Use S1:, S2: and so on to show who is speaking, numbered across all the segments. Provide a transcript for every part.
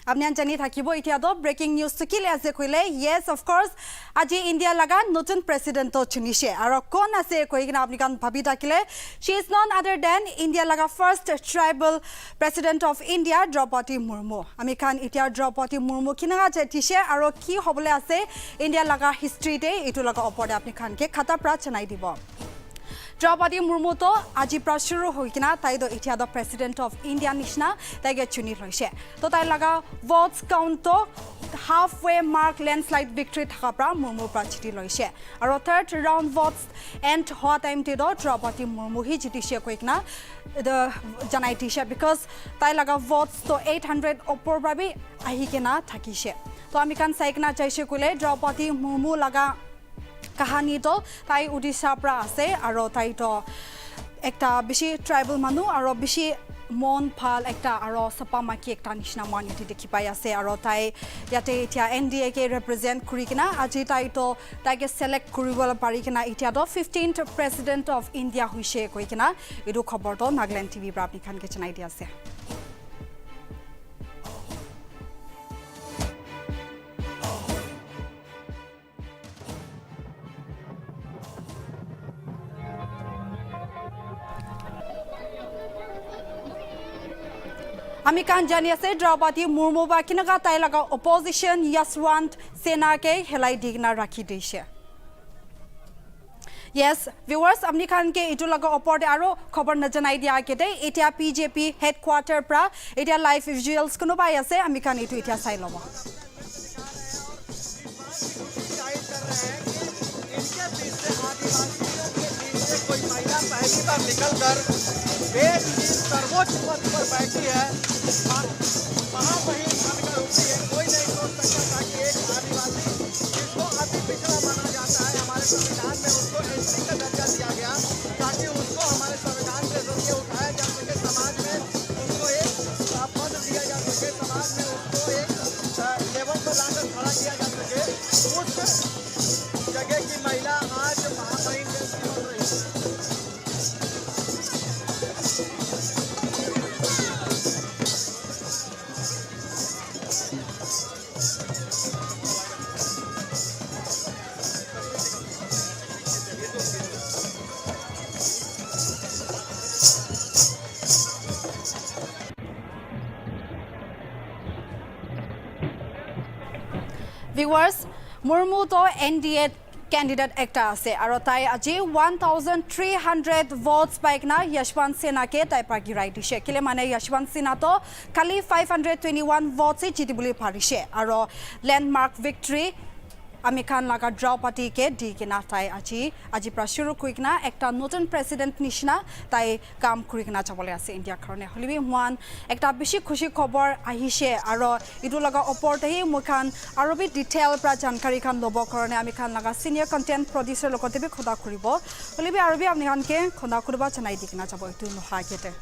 S1: Apni jani thakibo itia do breaking news to kile ase koile yes of course aji India laga notun president to chunishe aro kon ase koigina apni kan bhabi thakile she is none other than India laga first tribal president of India Draupadi Murmu ami kan itia Draupadi Murmu kinaga jetishe aro ki hobole ase India laga history te itu laga opode apni kan ke khata pra chanai dibo Draupadi Murmu to aji pra shuru hoikina tai do itia do president of India nishna tai ge chuni loise to tai laga votes count to halfway mark landslide victory thaka pra Murmu pra chiti loise aro third round votes and hot time te do Draupadi Murmu hi jitishe koikna the janai tisha because tai laga votes to 800 opor babi ahi kena thakise to ami kan saikna chaise kule Draupadi Murmu laga kahani to tai Odisha pra ase aro tai to ekta bishi tribal manu aro bishi mon phal ekta aro sapa maki ekta nishna man yati dekhi pai ase aro tai yate etia NDA ke represent kurikina aji tai to tai ke select kuribola parikina etia to 15th president of India huise koikina edu khobor to Nagaland TV pra apni khan ke chanai dia ase Ami kan jani ase Draupadi Murmu ba kinaga tai laga opposition Yaswant Sena ke helai digna rakhi deise Yes viewers amni kan ke itu laga opor aro khobor na janai dia ke de etia PJP headquarter pra etia live visuals kuno bai ase ami kan itu etia sai lobo
S2: कोई महिला पहली बार निकलकर देश की सर्वोच्च पद पर बैठी है महामहिम बनकर उठी है कोई नहीं सोच सकता था कि एक आदिवासी जिसको अति पिछड़ा माना जाता है हमारे संविधान में उसको एसटी का दर्जा दिया गया ताकि उसको हमारे संविधान के जरिए उठाया जा सके समाज में उसको एक पद दिया जा सके समाज में उसको एक लेवल पर लाकर खड़ा किया जा सके उस जगह की महिला आज महामहिम जैसी हो रही है
S1: Viewers, Murmu to NDA candidate ekta ase aro tai aji 1300 votes paikna Yashwant Sena ke tai pa girai dise kile mane Yashwant Sena to kali 521 votes e jitibuli parise aro landmark victory ami khan laga Draupadi ke digina tai aji pra shuru kuikna ekta notun president nishna tai kam kurikna chabole ase India khorne holibi muan ekta bishi khushi khobor ahise aro idu laga opor te mukhan aro bi detail pra jankari khan lobo khorne ami khan laga senior content producer lokote bi khoda kuribo holibi aro bi ami khan ke khoda kuriba chanai dikna chabo itu noha kete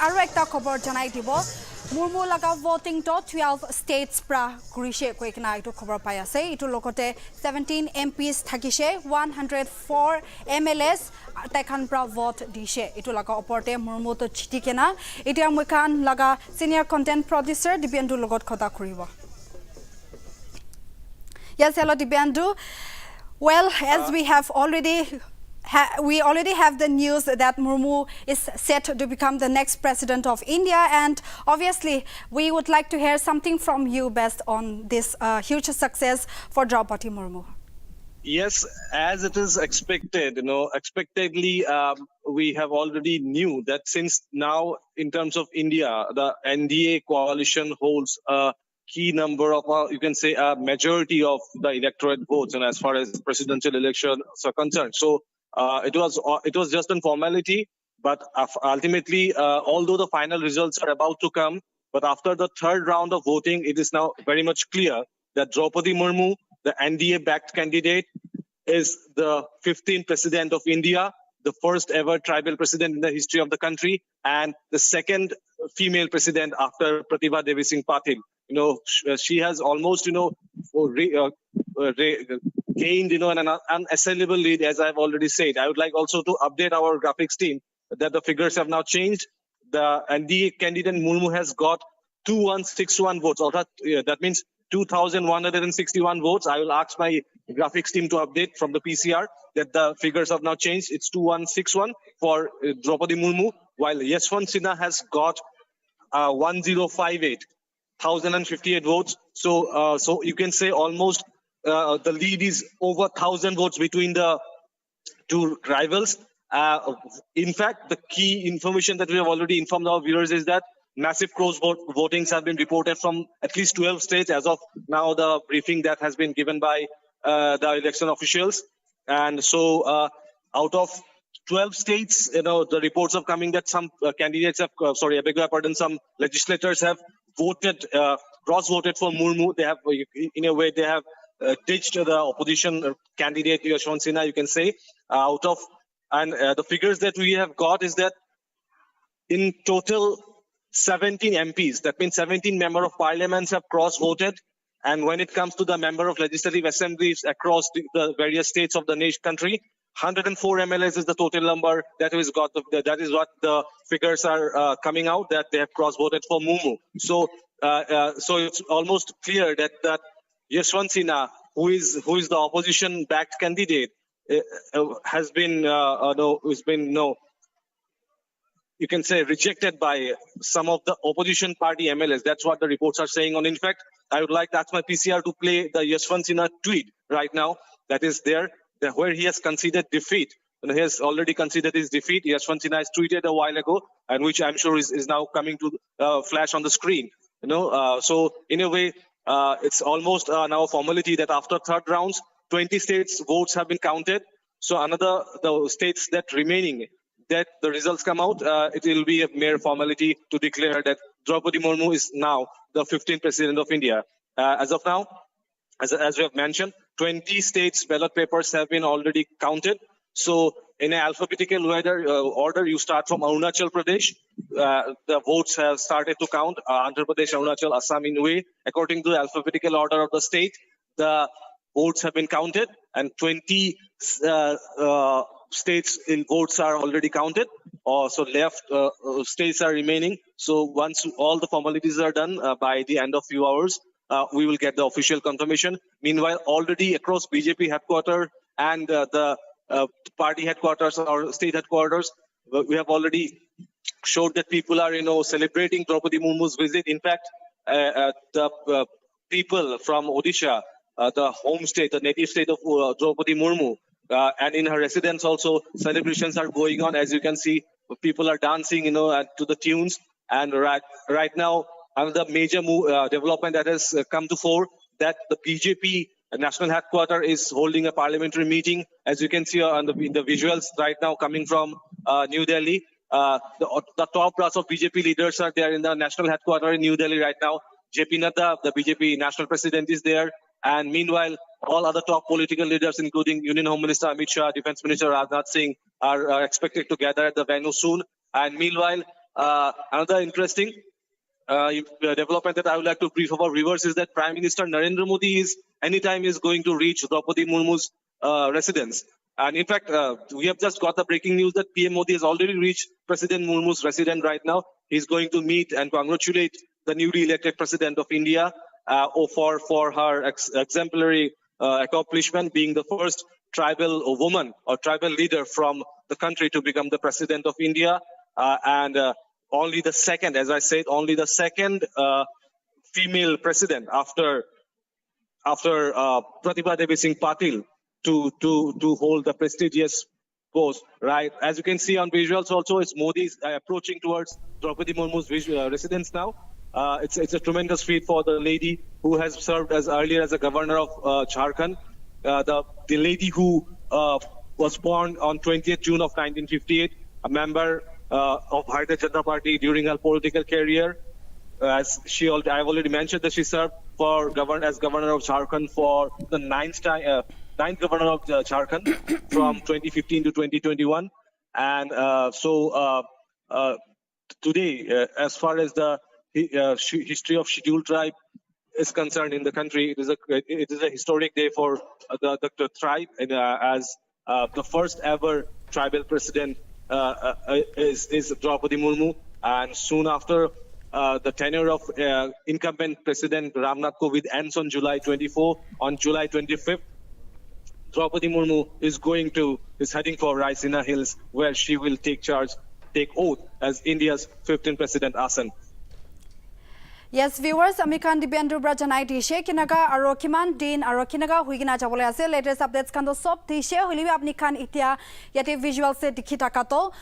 S1: aro ekta khobor janai dibo Murmu laga voting to 12 states pra kurise koikna itu khobor pai ase itu lokote 17 MPs thakise 104 MLAs takhan pra vote dise itu laga oporte Murmu to chitikena etia mukhan laga senior content producer Dibyendu logot khota kuribo Yes hello Dibyendu well as we have already we already have the news that Murmu is set to become the next president of India and obviously we would like to hear something from you based on this huge success for Draupadi Murmu.
S3: Yes, as it is expected, expectedly we have already knew that since now in terms of India, the NDA coalition holds a key number of, you can say a majority of the electorate votes and as far as presidential elections are concerned. So it was just a formality, but ultimately, although the final results are about to come, but after the third round of voting, it is now very much clear that Draupadi Murmu, the NDA-backed candidate, is the 15th president of India, the first ever tribal president in the history of the country, and the second female president after Pratibha Devi Singh Patil. She has almost, gained, an unassailable lead, as I've already said. I would like also to update our graphics team that the figures have now changed. The NDA candidate Murmu has got 2161 votes. Or that means 2,161 votes. I will ask my graphics team to update from the PCR that the figures have now changed. It's 2161 for Draupadi Murmu, while Yashwant Sinha has got 1058, 1,058 votes. So you can say almost the lead is over 1,000 votes between the two rivals. In fact, the key information that we have already informed our viewers is that massive votings have been reported from at least 12 states as of now, the briefing that has been given by the election officials. And so out of 12 states, the reports are coming that some candidates have, some legislators have voted, cross-voted for Murmu. They have, in a way, they have ditched the opposition candidate, Yashwant Sinha, you can say, and the figures that we have got is that in total, 17 MPs, that means 17 member of parliaments have cross-voted. And when it comes to the member of legislative assemblies across the various states of the country, 104 MLAs is the total number that is got. That is what the figures are coming out, that they have cross-voted for Murmu. So it's almost clear that Yashwant Sinha, who is the opposition-backed candidate, has been you can say rejected by some of the opposition party MLAs. That's what the reports are saying. In fact, I would like to ask my PCR to play the Yashwant Sinha tweet right now. That is there, where he has conceded defeat. He has already conceded his defeat. Yashwant Sinha has tweeted a while ago, and which I'm sure is now coming to flash on the screen. So in a way, it's almost now a formality that after third rounds, 20 states votes have been counted. So the states that remaining, that the results come out, it will be a mere formality to declare that Draupadi Murmu is now the 15th president of India. As of now, as we have mentioned, 20 states ballot papers have been already counted. So in an alphabetical order, you start from Arunachal Pradesh. The votes have started to count. Andhra Pradesh, Arunachal, Assam in way. According to the alphabetical order of the state, the votes have been counted, and 20 states in votes are already counted. So left states are remaining. So once all the formalities are done by the end of few hours, we will get the official confirmation. Meanwhile, already across BJP headquarters and the party headquarters or state headquarters, we have already showed that people are, celebrating Draupadi Murmu's visit. In fact, the people from Odisha, the home state, the native state of Draupadi Murmu, and in her residence also, celebrations are going on. As you can see, people are dancing, to the tunes. And right now, another major development that has come to fore, that the BJP national headquarters is holding a parliamentary meeting. As you can see in the visuals right now coming from New Delhi, the top brass of BJP leaders are there in the national headquarters in New Delhi right now. JP Nadda, the BJP national president, is there. And meanwhile, all other top political leaders, including Union Home Minister Amit Shah, Defense Minister Rajnath Singh, are expected to gather at the venue soon. And meanwhile, another interesting development that I would like to brief our viewers is that Prime Minister Narendra Modi is going to reach Draupadi Murmu's residence. And in fact, we have just got the breaking news that PM Modi has already reached President Murmu's residence right now. He's going to meet and congratulate the newly elected President of India for her exemplary accomplishment, being the first tribal woman or tribal leader from the country to become the President of India. And only the second, as I said, female president after Pratibha Devi Singh Patil to hold the prestigious post. Right, as you can see on visuals, also it's Modi approaching towards Draupadi Murmu's residence now. It's a tremendous feat for the lady who has served as earlier as a governor of Jharkhand. The lady who was born on 20th June of 1958, a member of Bharatiya Janata Party during her political career. I've already mentioned that she served as governor of Jharkhand for the ninth governor of Jharkhand from 2015 to 2021. And today, as far as the history of scheduled tribe is concerned in the country, it is a historic day for the tribe, and as the first ever tribal president is Draupadi Murmu, and soon after the tenure of incumbent President Ramnath Kovind ends on July 24. On July 25th, Draupadi Murmu is heading for Raisina Hills, where she will take oath as India's 15th President Asan.
S1: Yes, viewers, আমি kan dibendru bra janai dishe kinaga aro kiman din aro kinaga huigina jabole ase latest updates kan do sob dishe holibi apni kan itia yate visual se dikhi takato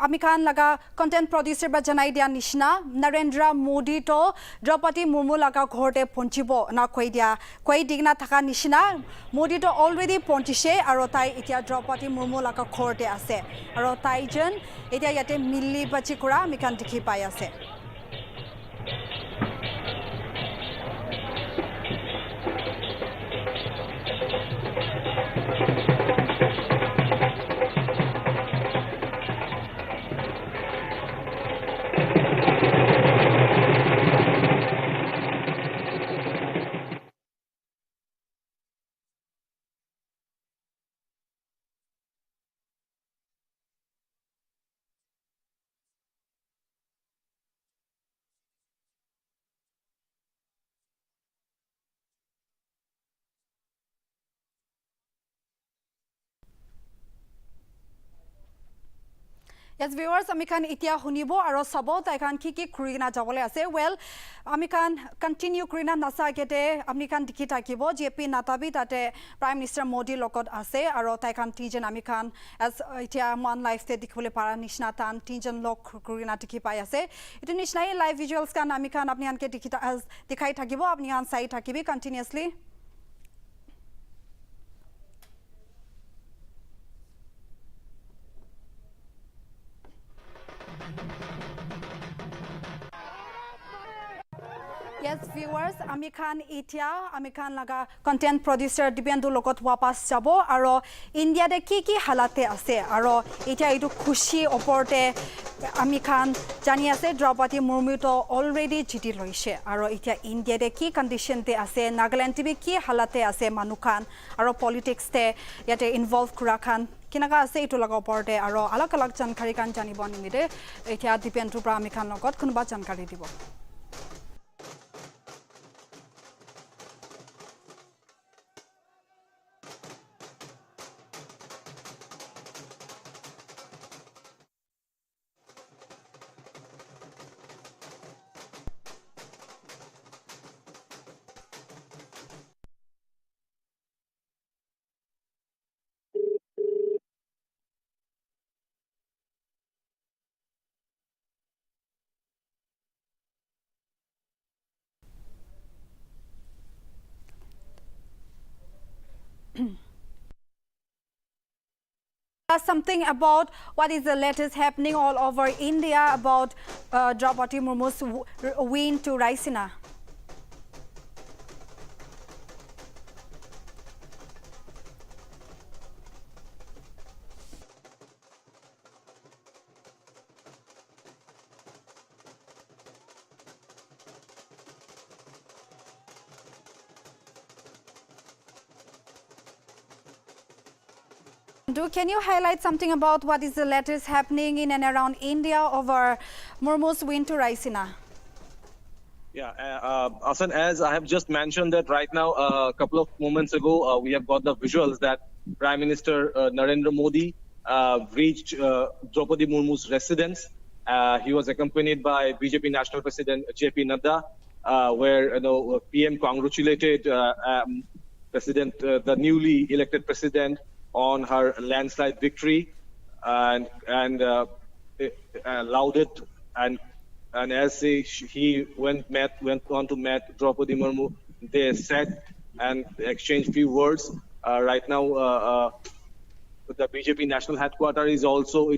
S1: আমি kan laga content producer ba janai dia nishna Narendra Modi to Draupadi Murmu laga ghorte ponchibo na koi digna thaka nishna Modi to already ponchishe aro tai itia Draupadi Murmu laga ghorte ase aro tai jon itia yate milli bachi kura ami kan dikhi pai ase. Yes, viewers, আমি kan itia hunibo aro sabo tai kan ki kurina jabole ase. Well, আমি kan continue kurina nasa kete ami kan dikhi takibo JP Natabi tate Prime Minister Modi lokot ase aro tai kan tijen ami kan as itia mon live te dikhole para nishna tan tijen lok kurina dikhi pai ase. Itu nishnai live visuals kan ami kan apni anke dikhai takibo apni an sai takibi continuously. Yes, viewers, আমি kan laga content producer Dibendu lokot wapas jabo aro India de ki halate ase aro itia itu khushi oporte ami kan jani ase Draupadi Murmu to already jiti loise aro itia India de ki condition te ase Nagaland ki halate ase manukan aro politics te yate involve kura kan kinaga ase itu laga oporte aro alak jankari kan janibo nimide itia Dibendu pra ami kan lokot kunba jankari dibo. Something about what is the latest happening all over India about Draupadi Murmu's win to Raisina. Can you highlight something about what is the latest happening in and around India over Murmu's win to Raisina?
S3: Yeah, Asan, as I have just mentioned that right now, a couple of moments ago, we have got the visuals that Prime Minister Narendra Modi reached Draupadi Murmu's residence. He was accompanied by BJP National President JP Nadda, where PM congratulated the newly elected president on her landslide victory and lauded and as he went on to meet Draupadi Murmu, they sat and exchanged few words. Right now, the BJP national headquarters is also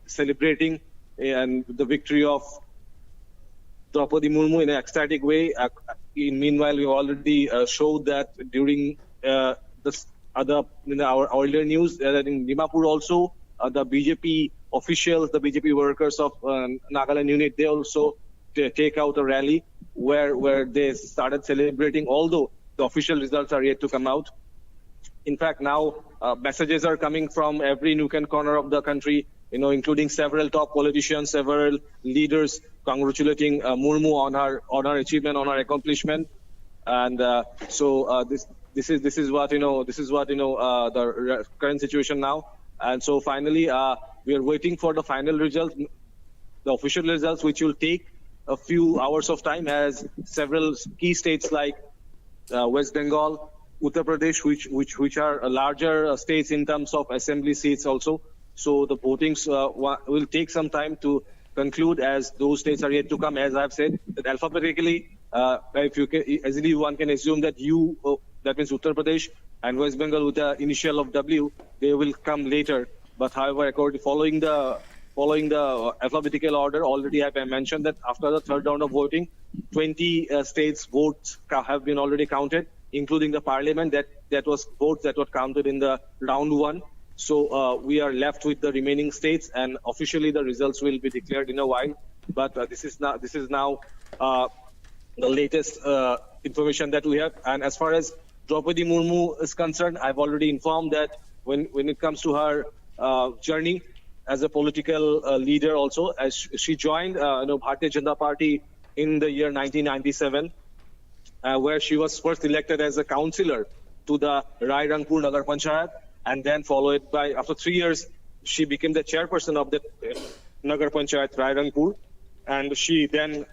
S3: celebrating and the victory of Draupadi Murmu in an ecstatic way. Meanwhile, we already showed that during our earlier news that in Dimapur also the BJP officials, the BJP workers of Nagaland unit, they also take out a rally where they started celebrating, although the official results are yet to come out. In fact, now messages are coming from every nook and corner of the country, including several top politicians, several leaders congratulating Murmu on her achievement, on her accomplishment. And so this is what the current situation now. And so finally, we are waiting for the final results, the official results, which will take a few hours of time, as several key states like West Bengal, Uttar Pradesh, which are larger states in terms of assembly seats also. So the votings will take some time to conclude, as those states are yet to come. As I've said, that alphabetically, if you can, easily one can assume that that means Uttar Pradesh and West Bengal with the initial of W, they will come later. But however, following the alphabetical order, already I mentioned that after the third round of voting, 20 states' votes have been already counted, including the parliament. That was votes that were counted in the round one. So we are left with the remaining states, and officially the results will be declared in a while. But this is now the latest information that we have. And as far as Draupadi Murmu is concerned, I've already informed that when it comes to her journey as a political leader, also as she joined Bharatiya Janata Party in the year 1997, where she was first elected as a councillor to the Rairangpur Nagar Panchayat, and then followed by, after 3 years, she became the chairperson of the Nagar Panchayat Rairangpur, and she then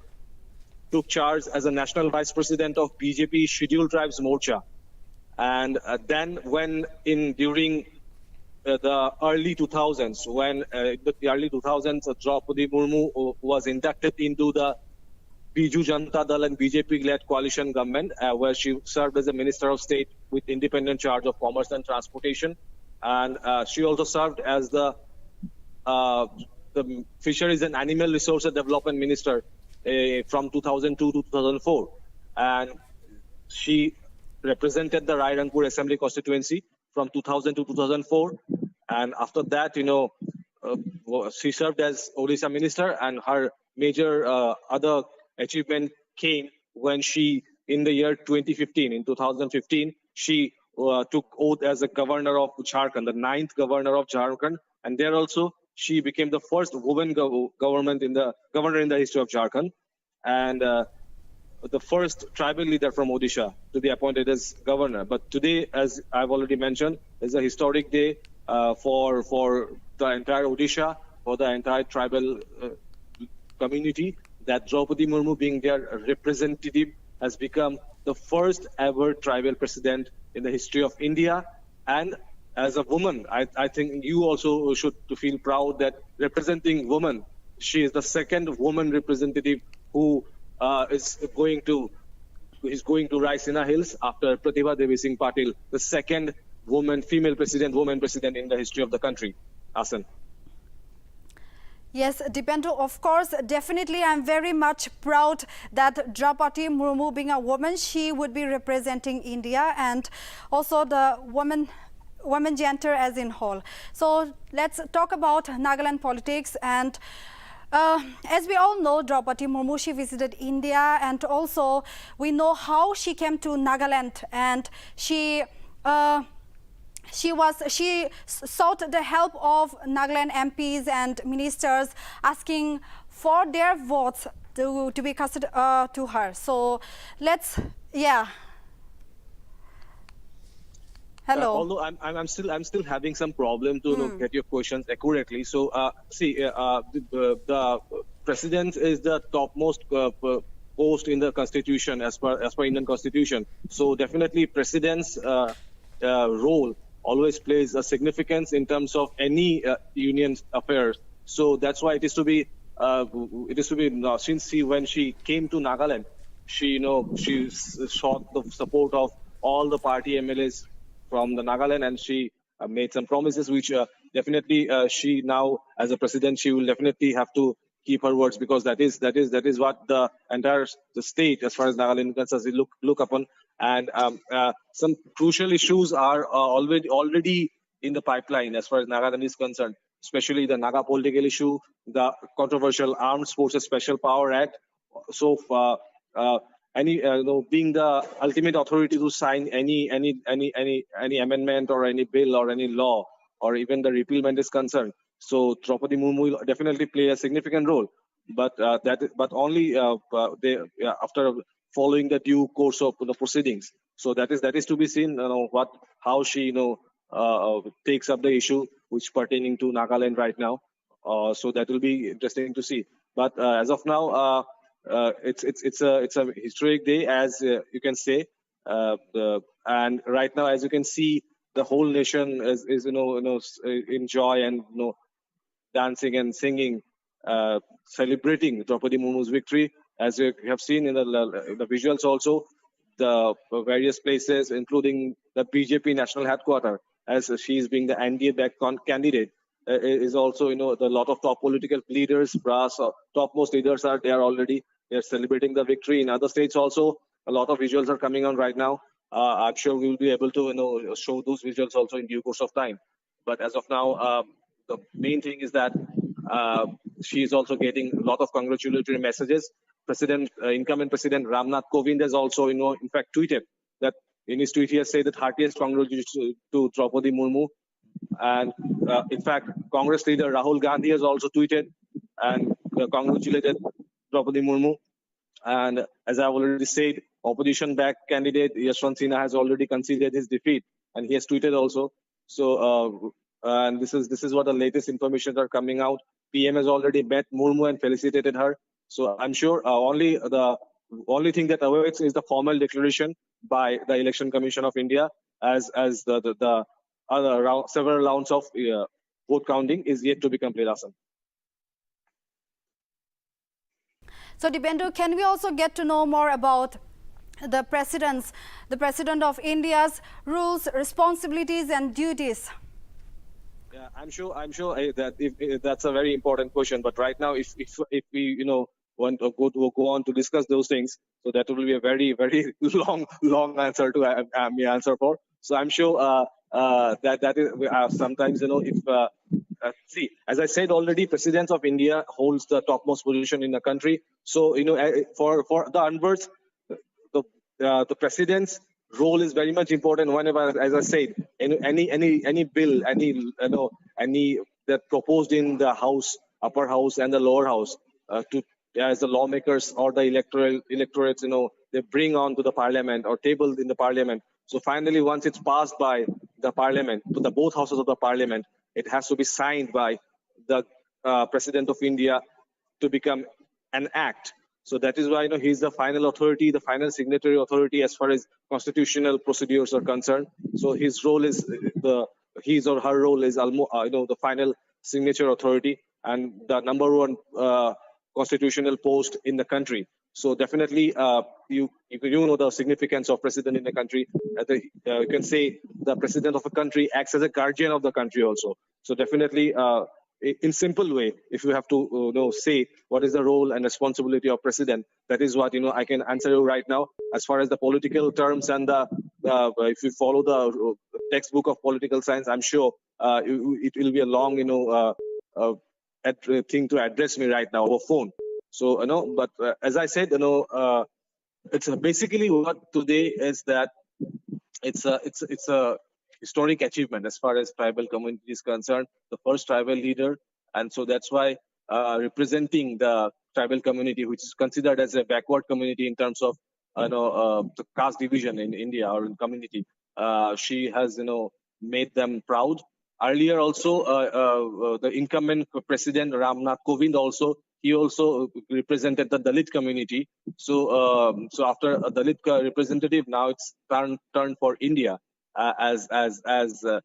S3: took charge as a national vice president of BJP Scheduled Tribes Morcha. And then during the early 2000s, Draupadi Murmu was inducted into the Biju Janata Dal and BJP-led coalition government, where she served as a Minister of State with independent charge of commerce and transportation. And she also served as the Fisheries and Animal Resources Development Minister from 2002 to 2004. And she represented the Rairangpur Assembly constituency from 2000 to 2004. And after that, she served as Odisha Minister, and her major other achievement came when she, in the year 2015, she took oath as a governor of Jharkhand, the 9th governor of Jharkhand, and there also she became the first woman governor in the history of Jharkhand, and the first tribal leader from Odisha to be appointed as governor. But today, as I've already mentioned, is a historic day for the entire Odisha, for the entire tribal community, that Draupadi Murmu, being their representative, has become the first ever tribal president in the history of India. And as a woman, I think you also should feel proud that representing women, she is the second woman representative who is going to rise in the hills after Pratibha Devi Singh Patil, the second woman president in the history of the country. Asan.
S1: Yes, Dipendo, of course, definitely I'm very much proud that Draupadi Murmu, being a woman, she would be representing India, and also the woman gender as in whole. So let's talk about Nagaland politics. And as we all know, Draupadi Murmu, she visited India, and also we know how she came to Nagaland, and she sought the help of Nagaland MPs and ministers, asking for their votes to be casted to her. So let's, Hello.
S3: Although I'm still having some problem to get your questions accurately. So the president is the topmost post in the constitution as per Indian constitution. So definitely president's role always plays a significance in terms of any union affairs. So that's why it is to be since when she came to Nagaland, she sought the support of all the party MLAs from the Nagaland, and she made some promises which definitely she now, as a president, she will definitely have to keep her words, because that is what the entire state, as far as Nagaland is concerned, look upon. And some crucial issues are already in the pipeline as far as Nagaland is concerned. especially the Naga political issue, the controversial Armed Forces Special Power Act. So, being the ultimate authority to sign any amendment or any bill or any law or even the repealment is concerned. So Draupadi Murmu will definitely play a significant role, but only after following the due course of the proceedings. So that is to be seen. How she takes up the issue which pertaining to Nagaland right now. So that will be interesting to see. But as of now, it's a historic day, as you can say. And right now, as you can see, the whole nation is in joy and dancing and singing, celebrating Draupadi Murmu's victory. As you have seen in the visuals also, the various places, including the BJP national headquarters, as she is being the NDA-backed candidate, is also, the lot of top political leaders, brass, topmost leaders are there already. They're celebrating the victory. In other states also, a lot of visuals are coming on right now. I'm sure we will be able to, show those visuals also in due course of time. But as of now, the main thing is that she is also getting a lot of congratulatory messages. Incumbent President Ramnath Kovind has also, in fact, tweeted that in his tweet he has said that heartiest congratulations to Draupadi Murmu. And in fact, Congress leader Rahul Gandhi has also tweeted and congratulated Draupadi Murmu. And as I've already said, opposition-backed candidate Yashwant Sinha has already conceded his defeat, and he has tweeted also. So, and this is what the latest information are coming out. PM has already met Murmu and felicitated her. So I'm sure the only thing that awaits is the formal declaration by the Election Commission of India, as the other several rounds of vote counting is yet to be completed. Asan.
S1: So, Dipendu, can we also get to know more about the President of India's rules, responsibilities and duties?
S3: Yeah, I'm sure that if that's a very important question. But right now, if we want to go on to discuss those things, so that will be a very very long answer to me answer for. So I'm sure that is sometimes if see, as I said already, President of India holds the topmost position in the country. So for the onwards, the president's role is very much important. Whenever, as I said, any bill, any that proposed in the house, upper house and the lower house, to as the lawmakers or the electorates, they bring on to the parliament or tabled in the parliament. So finally, once it's passed by the parliament, to the both houses of the parliament, it has to be signed by the President of India to become an act. So that is why he's the final authority, the final signatory authority as far as constitutional procedures are concerned. So his role is his or her role is almost the final signature authority and the number one constitutional post in the country. So definitely, you know the significance of president in the country. You can say the president of a country acts as a guardian of the country also. So definitely, in simple way, if you have to say what is the role and responsibility of president, that is what I can answer you right now. As far as the political terms and if you follow the textbook of political science, I'm sure it will be a long thing to address me right now over phone. So but as I said, it's basically what today is that it's a historic achievement as far as tribal community is concerned. The first tribal leader, and so that's why representing the tribal community, which is considered as a backward community in terms of the caste division in India or in community, she has made them proud. Earlier also, the incumbent president Ramnath Kovind also. He also represented the Dalit community. So, so after a Dalit representative, now it's turn for India as to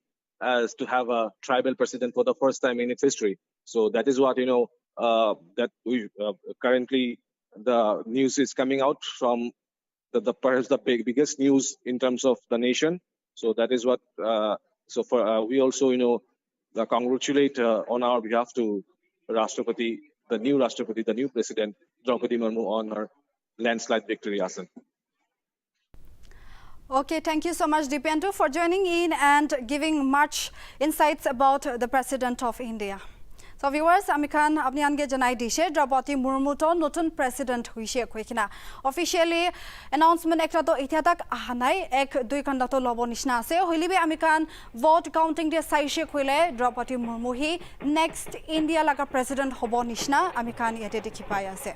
S3: have a tribal president for the first time in its history. So that is what that we currently the news is coming out from the perhaps the biggest news in terms of the nation. So that is what. So for we also congratulate on our behalf to Rashtrapati. The new Rashtrapati, the new President, Draupadi Murmu, on her landslide victory, Asan.
S1: Okay, thank you so much, Dipendu, for joining in and giving much insights about the President of India. So viewers, আমি খান আপনি আনগে জানাই দিছে দ্রৌপদী মুর্মু তো নতুন president হইছে কইকিনা officially announcement একটা তো ইথা তাক আহা নাই 1-2 ঘন্টা তো লব নিশনা আছে হইলিবে আমি খান ভোট কাউন্টিং দে সাইছে কইলে দ্রৌপদী মুর্মু হি নেক্সট ইন্ডিয়া লাগা প্রেসিডেন্ট হব নিশনা আমি খান ইয়াতে দেখি পাই আছে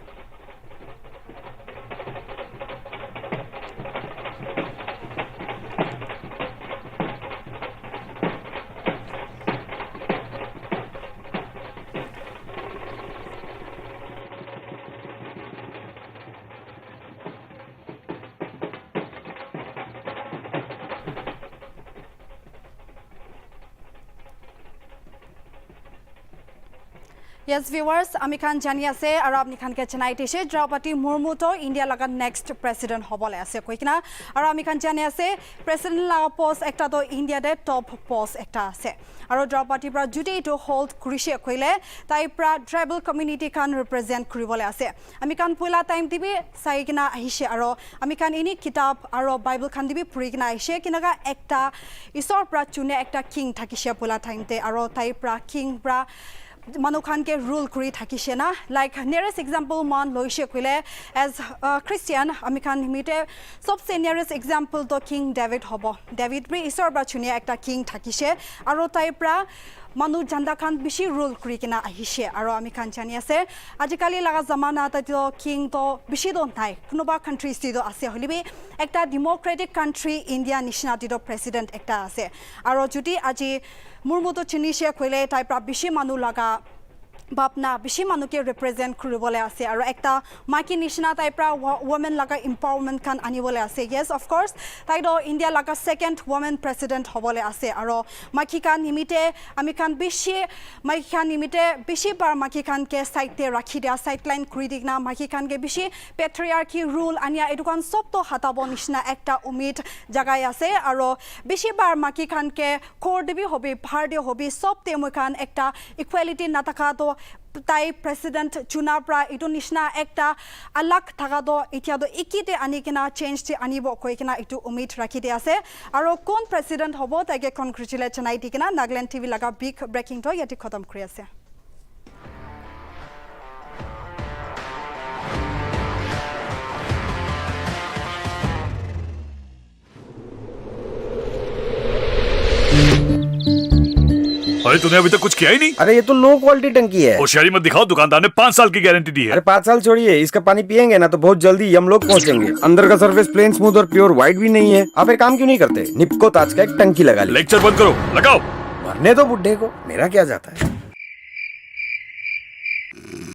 S1: Yes, viewers, আমি খান জানি আছে আর আপনি খানকে জানাই দিছে দ্রৌপদী মুর্মু তো ইন্ডিয়া লাগা নেক্সট প্রেসিডেন্ট হবলে আছে কইকিনা আর আমি খান জানি আছে প্রেসিডেন্ট লাগা পোস্ট একটা তো ইন্ডিয়াতে টপ পোস্ট একটা আছে আর দ্রৌপদী প্রা যদি তো হোল্ড করিছে কইলে তাই প্রা ট্রাইবাল কমিউনিটি খান রিপ্রেজেন্ট করিবলে আছে আমি খান পয়লা টাইম দিবি সাইকিনা আহিছে আর আমি খান ইনি কিতাব আর বাইবেল খান দিবি পড়িকিনা আহিছে কিনাগা একটা ঈশ্বর প্রা চুনে একটা কিং থাকিছে পয়লা টাইমতে আর তাই প্রা কিং প্রা মানুখানকে রুল কৰি থাকিছে না লাইক নিয়ারেষ্ট এক্সাম্পল মান লৈছে কইলে এজ খ্রিস্টিয়ান আমি খান মিটে সবসে নিয়ারেষ্ট এক্সাম্পল তো কিং ডেভিড হব ডেভিড ব্রি ঈশ্বর বাছুনিয়া একটা কিং থাকিছে আৰু তাই প্ৰা মানুহ জান্দা খান বেছি রুল কৰি কিনা আহিছে আৰু আমি খান জানি আছে আজিকালি লাগা জামানা তো কিং তো বেছি তো নাই কোনোবা কান্ট্রিজ তো আছে হলিবি একটা ডেমোক্রেটিক কান্ট্রি ইন্ডিয়া নিচিনা তো প্রেসিডেন্ট একটা আছে আৰু যদি আজি মুর্মু তো চিনিছে কইলে তাই প্রা বেছি মানুহ লাগা বাপনা বেছি মানুহকে ৰিপ্ৰেজেন্ট কৰিবলৈ আছে আৰু একটা মাইকী নিচিনা তাই প্ৰা ওমেন লাগা এম্পাৱাৰমেণ্ট খান আনিবলৈ আছে ইয়েছ অফ কোৰ্স তাই তো ইণ্ডিয়া লাগা সেকেন্ড ওমেন প্ৰেসিডেন্ট হ'বলৈ আছে আৰু মাইকী খান নিমিতে আমি খান মাইকী খান নিমিতে বেছি বাৰ মাইকী খানকে সাইডতে ৰাখি দিয়া সাইডলাইন কৰি দিনা মাইকী খানকে বেছি পেট্ৰিয়াৰ্কি ৰুল আনিয়া এইটো খান সব তো হাতাব নিচিনা একটা উমিদ জাগাই আছে আৰু বেছি বাৰ মাইকী খানকে খৰ দিবি হবি ভাৰ দি হবি সব তে মই খান একটা ইকুৱেলিটি নাথাকা তো তাই প্রেসিডেন্ট চুনাৰ পৰা ইটো নিচিনা একটা আলাক থাকা তো এতিয়া তো ইকিতে আনি কিনা চেঞ্জ আনিব কৈ কিনা ইটো উমিদ ৰাখি দি আছে আৰু কোন প্রেসিডেন্ট হ'ব তাকে কনগ্ৰেচুলেট জনাই দি কিনা নাগালেণ্ড টিভি লগা বিগ ব্ৰেকিং তো ইয়াতে খতম কৰি আছে
S4: अरे तूने अभी तक कुछ किया ही नहीं।
S5: अरे ये तो लो क्वालिटी टंकी है।
S4: होशियारी मत दिखाओ, दुकानदार ने 5 साल की गारंटी दी है।
S5: अरे 5 साल छोड़िए, इसका पानी पियेंगे ना तो बहुत जल्दी हम लोग पहुंचेंगे। अंदर का सरफेस प्लेन स्मूथ और प्योर व्हाइट भी नहीं है। आप एक काम क्यों नहीं करते, निप्को ताज का एक टंकी लगा लीजिए।
S4: लेक्चर बंद करो, लगाओ।
S5: मरने दो बुड्ढे को, मेरा क्या जाता है।